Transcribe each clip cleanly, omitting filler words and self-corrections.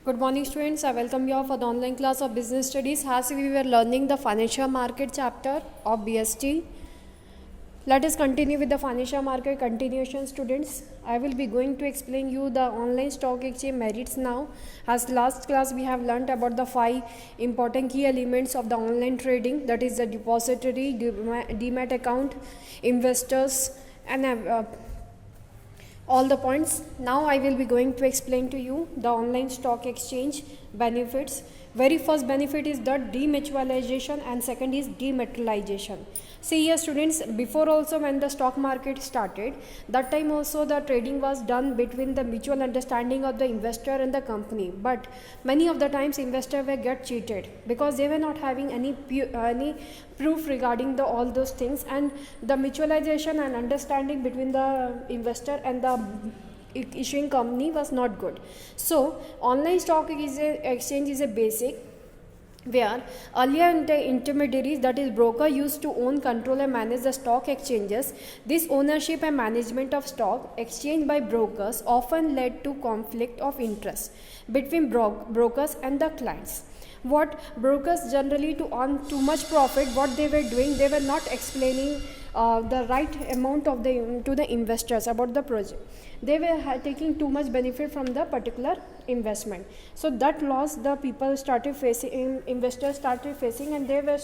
Good morning, students. I welcome you all for the online class of business studies. As we were learning the financial market chapter of BST, let us continue with the financial market continuation, students. I will be going to explain you the online stock exchange merits now. As last class we have learnt about the 5 important key elements of the online trading, that is the depository, demat account, investors, and all the points. Now I will be going to explain to you the online stock exchange benefits. Very first benefit is the demutualization and second is dematerialization. See here, students, before also when the stock market started, that time also the trading was done between the mutual understanding of the investor and the company, but many of the times investors were get cheated because they were not having any proof regarding the all those things, and the mutualization and understanding between the investor and the issuing company was not good. So online stock exchange is a basic where earlier the intermediaries, that is broker, used to own, control and manage the stock exchanges. This ownership and management of stock exchange by brokers often led to conflict of interest between brokers and the clients. What brokers generally, to earn too much profit, what they were doing, they were not explaining the right amount of to the investors about the project. They were taking too much benefit from the particular investment. So that loss the people started facing, investors started facing, and they were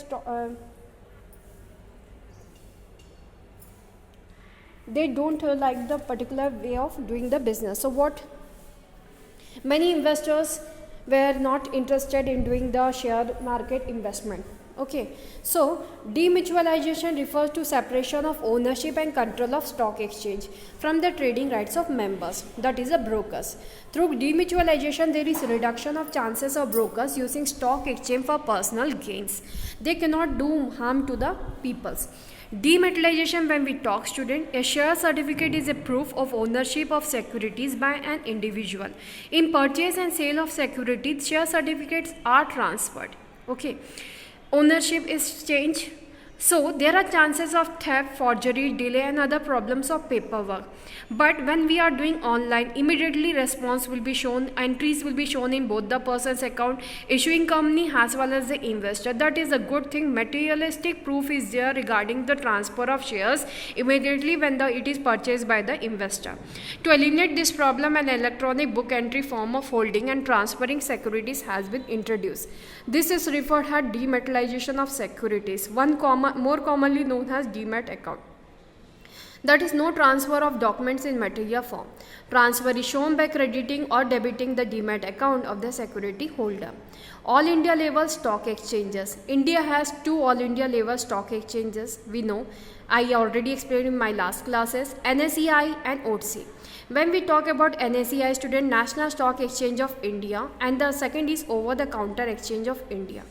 they don't like the particular way of doing the business. So what many investors were not interested in doing the share market investment. Okay, so demutualization refers to separation of ownership and control of stock exchange from the trading rights of members, that is the brokers. Through demutualization, there is reduction of chances of brokers using stock exchange for personal gains. They cannot do harm to the peoples. Dematerialization, when we talk, student, a share certificate is a proof of ownership of securities by an individual. In purchase and sale of securities, share certificates are transferred. Okay, ownership is changed. So there are chances of theft, forgery, delay and other problems of paperwork. But when we are doing online, immediately response will be shown, entries will be shown in both the person's account, issuing company as well as the investor. That is a good thing. Materialistic proof is there regarding the transfer of shares immediately when it is purchased by the investor. To eliminate this problem, an electronic book entry form of holding and transferring securities has been introduced. This is referred as dematerialization of securities, more commonly known as demat account. That is no transfer of documents in material form. Transfer is shown by crediting or debiting the demat account of the security holder. All India level stock exchanges. India has 2 all India level stock exchanges. We know, I already explained in my last classes, NSEI and OTC. When we talk about NSEI, student, National Stock Exchange of India, and the second is Over the Counter Exchange of India.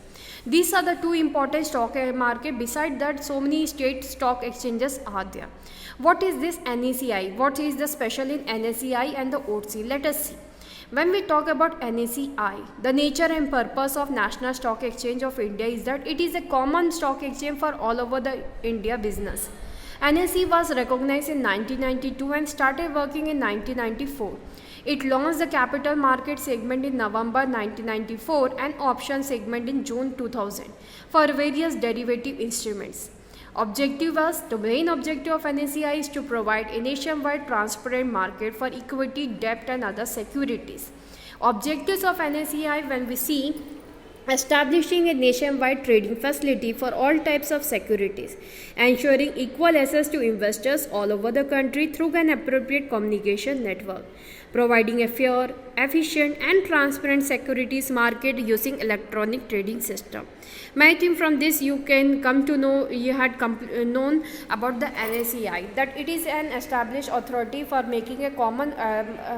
These are the 2 important stock market. Beside that, so many state stock exchanges are there. What is this NSEI? What is the special in NSEI and the OTC? Let us see. When we talk about NSEI, the nature and purpose of National Stock Exchange of India is that it is a common stock exchange for all over the India business. NSE was recognized in 1992 and started working in 1994. It launched the capital market segment in November 1994 and option segment in June 2000 for various derivative instruments. The main objective of NSEI is to provide a nationwide transparent market for equity, debt and other securities. Objectives of NSEI, when we see, establishing a nationwide trading facility for all types of securities, ensuring equal access to investors all over the country through an appropriate communication network, providing a fair, efficient and transparent securities market using electronic trading system. Many things from this you can come to know, you had known about the NSEI, that it is an established authority for making a common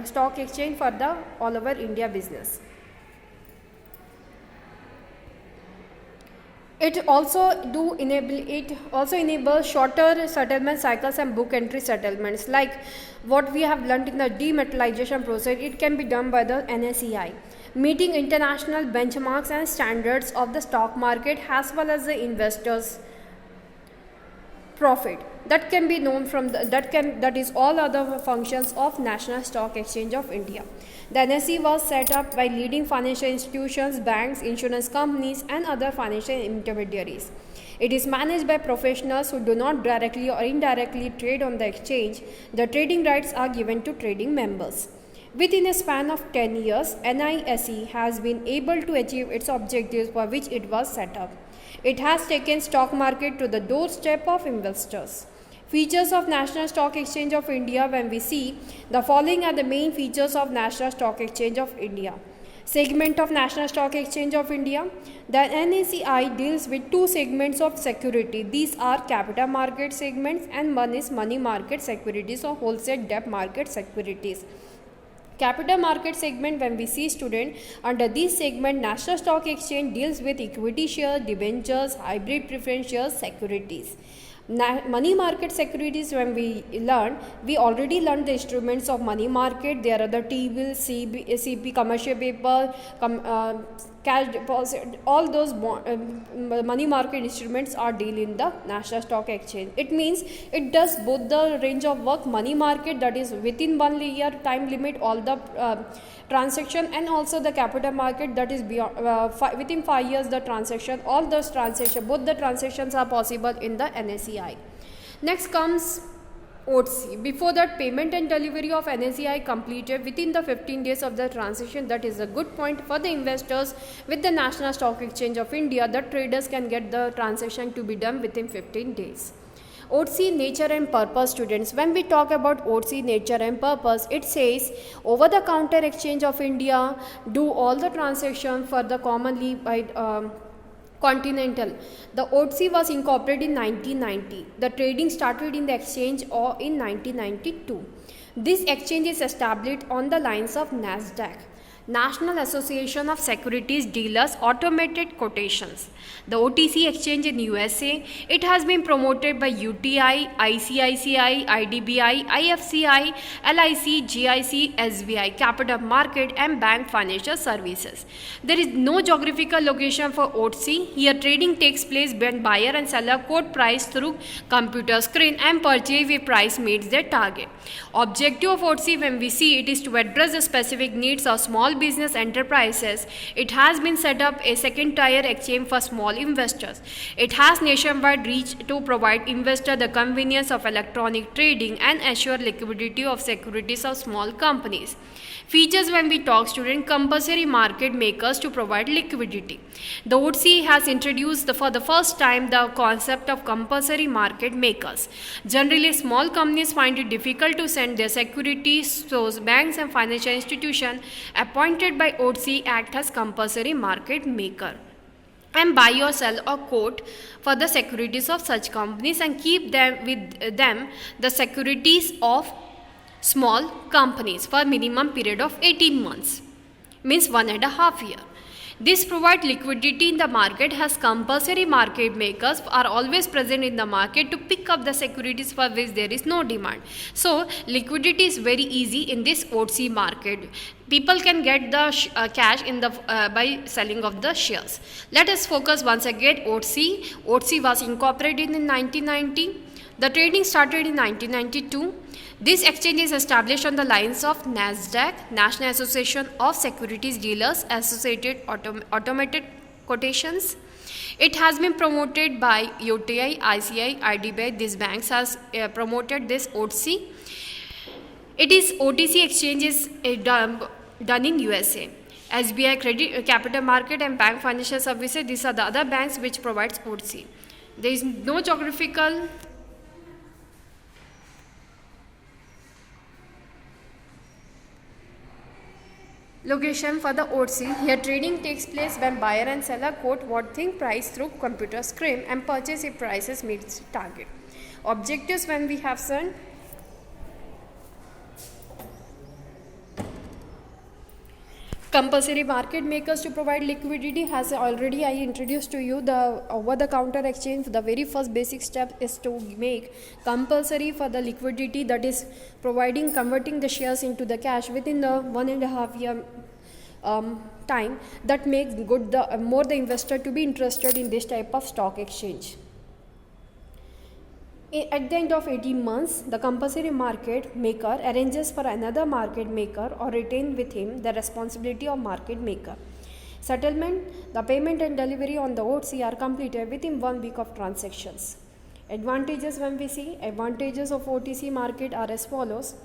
stock exchange for the all over India business. It also enables shorter settlement cycles and book entry settlements, like what we have learned in the dematerialization process. It can be done by the NSEI, meeting international benchmarks and standards of the stock market as well as the investors' profit. that can be known from that is all other functions of National Stock Exchange of India. The NSE was set up by leading financial institutions, banks, insurance companies, and other financial intermediaries. It is managed by professionals who do not directly or indirectly trade on the exchange. The trading rights are given to trading members. Within a span of 10 years, NISE has been able to achieve its objectives for which it was set up. It has taken stock market to the doorstep of investors. Features of National Stock Exchange of India. When we see, the following are the main features of National Stock Exchange of India. Segment of National Stock Exchange of India. The NSEI deals with two segments of security. These are capital market segments and one is money market securities or wholesale debt market securities. Capital market segment, when we see student, under this segment National Stock Exchange deals with equity shares, debentures, hybrid preference shares, securities. Money market securities, when we already learned the instruments of money market. There are the T-bills, CP, commercial paper, cash deposit, all those money market instruments are deal in the National Stock Exchange. It means it does both the range of work, money market, that is within 1 year time limit all the transaction, and also the capital market, that is beyond within 5 years the transaction. All those transactions, both the transactions are possible in the NSEI. Next comes OTC. Before that, payment and delivery of NSEI completed within the 15 days of the transaction. That is a good point for the investors. With the National Stock Exchange of India, the traders can get the transaction to be done within 15 days. OTC nature and purpose, students. When we talk about OTC nature and purpose, it says over the counter exchange of India do all the transactions for the commonly by Continental. The OTC was incorporated in 1990. The trading started in the exchange or in 1992. This exchange is established on the lines of NASDAQ, National Association of Securities Dealers Automated Quotations. The OTC exchange in USA, it has been promoted by UTI, ICICI, IDBI, IFCI, LIC, GIC, SBI, Capital Market and Bank Financial Services. There is no geographical location for OTC. Here trading takes place when buyer and seller quote price through computer screen and purchase if price meets their target. Objective of OTC, when we see, it is to address the specific needs of small business enterprises. It has been set up a second tier exchange for small investors. It has nationwide reach to provide investor the convenience of electronic trading and assure liquidity of securities of small companies. Features, when we talk, student, compulsory market makers to provide liquidity. The OTC has introduced for the first time the concept of compulsory market makers. Generally, small companies find it difficult to send their securities, so banks and financial institutions appointed by OTC act as compulsory market maker and buy or sell or quote for the securities of such companies and keep them with them the securities of small companies for minimum period of 18 months, means 1.5 years. This provides liquidity in the market as compulsory market makers are always present in the market to pick up the securities for which there is no demand. So liquidity is very easy in this OTC market. People can get the cash in the by selling of the shares. Let us focus once again OTC. OTC was incorporated in 1990. The trading started in 1992. This exchange is established on the lines of NASDAQ, National Association of Securities Dealers Associated Automated Quotations. It has been promoted by UTI, ICI, IDBI. These banks has promoted this OTC. It is OTC exchanges done in USA. SBI Credit Capital Market and Bank Financial Services. These are the other banks which provides OTC. There is no geographical location for the OTC. Here trading takes place when buyer and seller quote what thing price through computer screen and purchase if prices meets target. Objectives, when we have seen, compulsory market makers to provide liquidity. Has already I introduced to you the over the counter exchange. The very first basic step is to make compulsory for the liquidity, that is converting the shares into the cash within the 1.5 year time. That makes good more the investor to be interested in this type of stock exchange. At the end of 18 months, the compulsory market maker arranges for another market maker or retain with him the responsibility of market maker. Settlement, the payment and delivery on the OTC are completed within 1 week of transactions. Advantages, when we see, advantages of OTC market are as follows.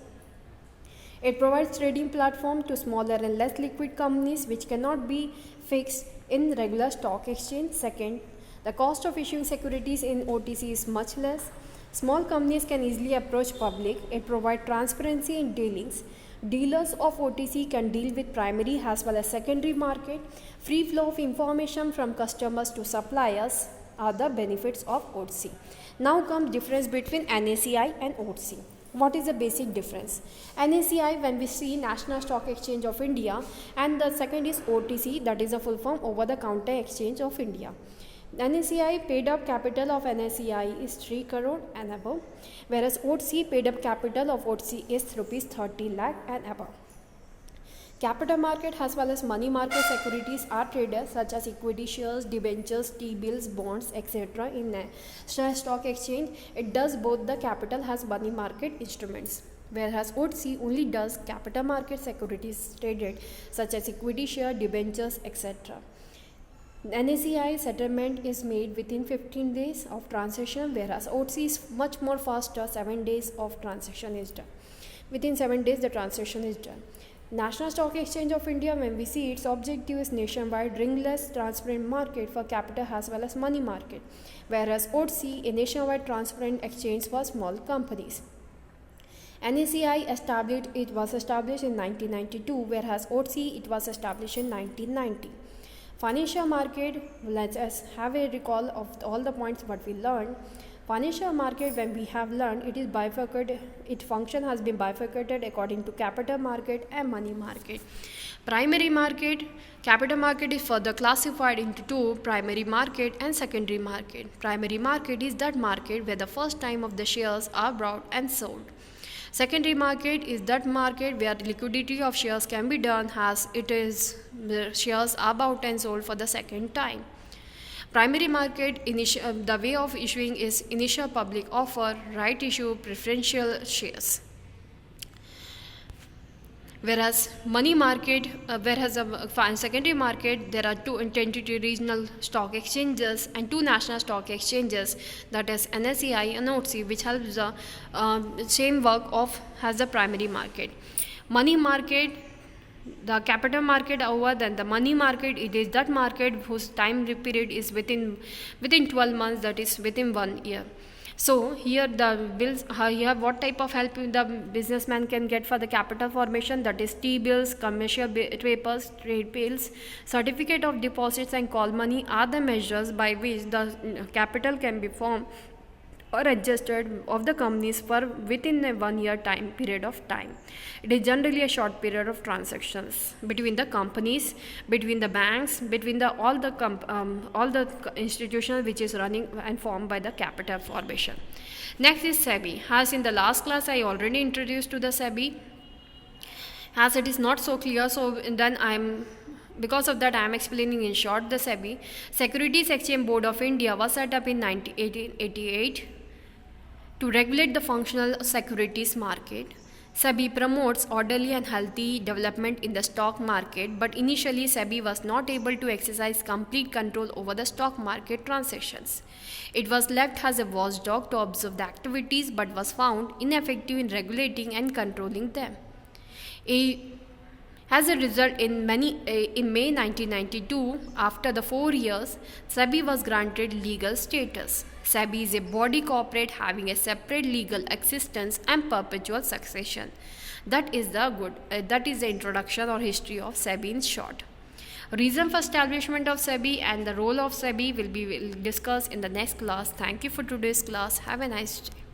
It provides trading platform to smaller and less liquid companies which cannot be fixed in regular stock exchange. Second, the cost of issuing securities in OTC is much less. Small companies can easily approach public. It provides transparency in dealings. Dealers of OTC can deal with primary as well as secondary market. Free flow of information from customers to suppliers are the benefits of OTC. Now comes difference between NSCI and OTC. What is the basic difference? NSCI, when we see National Stock Exchange of India, and the second is OTC, that is a full form over the counter exchange of India. NSCI paid up capital of NSCI is 3 crore and above, whereas OTC paid up capital of OTC is rupees 30 lakh and above. Capital market as well as money market securities are traded such as equity shares, debentures, T-bills, bonds, etc. in a stock exchange. It does both the capital as money market instruments, whereas OTC only does capital market securities traded such as equity share, debentures, etc. NSCI settlement is made within 15 days of transaction, whereas OTC is much more faster, 7 days of transaction is done. Within 7 days the transaction is done. National Stock Exchange of India, when we see, its objective is nationwide ringless transparent market for capital as well as money market, whereas OTC a nationwide transparent exchange for small companies. NSCI was established in 1992, whereas OTC it was established in 1990. Financial market, let us have a recall of all the points what we learned. Financial market, when we have learned, it is bifurcated, its function has been bifurcated according to capital market and money market. Primary market, capital market is further classified into two, primary market and secondary market. Primary market is that market where the first time of the shares are bought and sold. Secondary market is that market where liquidity of shares can be done as it is the shares are bought and sold for the second time. Primary market, the way of issuing is initial public offer, right issue, preferential shares. Whereas money market, secondary market, there are two entity regional stock exchanges and two national stock exchanges, that is NSCI and OTC, which helps the same work of has the primary market. Money market, the capital market over than the money market, it is that market whose time period is within 12 months, that is within 1 year. So here the bills, here what type of help the businessman can get for the capital formation, that is T-bills, commercial papers, trade bills, certificate of deposits and call money are the measures by which the capital can be formed or adjusted of the companies for within a 1 year time period of time. It is generally a short period of transactions between the companies, between the banks, between the all the institutions which is running and formed by the capital formation. Next is SEBI. As in the last class I already introduced to the SEBI. As it is not so clear, so then because of that I am explaining in short the SEBI. Securities Exchange Board of India was set up in 1888 to regulate the functional securities market. SEBI promotes orderly and healthy development in the stock market, but initially SEBI was not able to exercise complete control over the stock market transactions. It was left as a watchdog to observe the activities but was found ineffective in regulating and controlling them. As a result, in May 1992, after the 4 years, SEBI was granted legal status. SEBI is a body corporate having a separate legal existence and perpetual succession. That is the introduction or history of SEBI in short. Reason for establishment of SEBI and the role of SEBI will be discussed in the next class. Thank you for today's class. Have a nice day.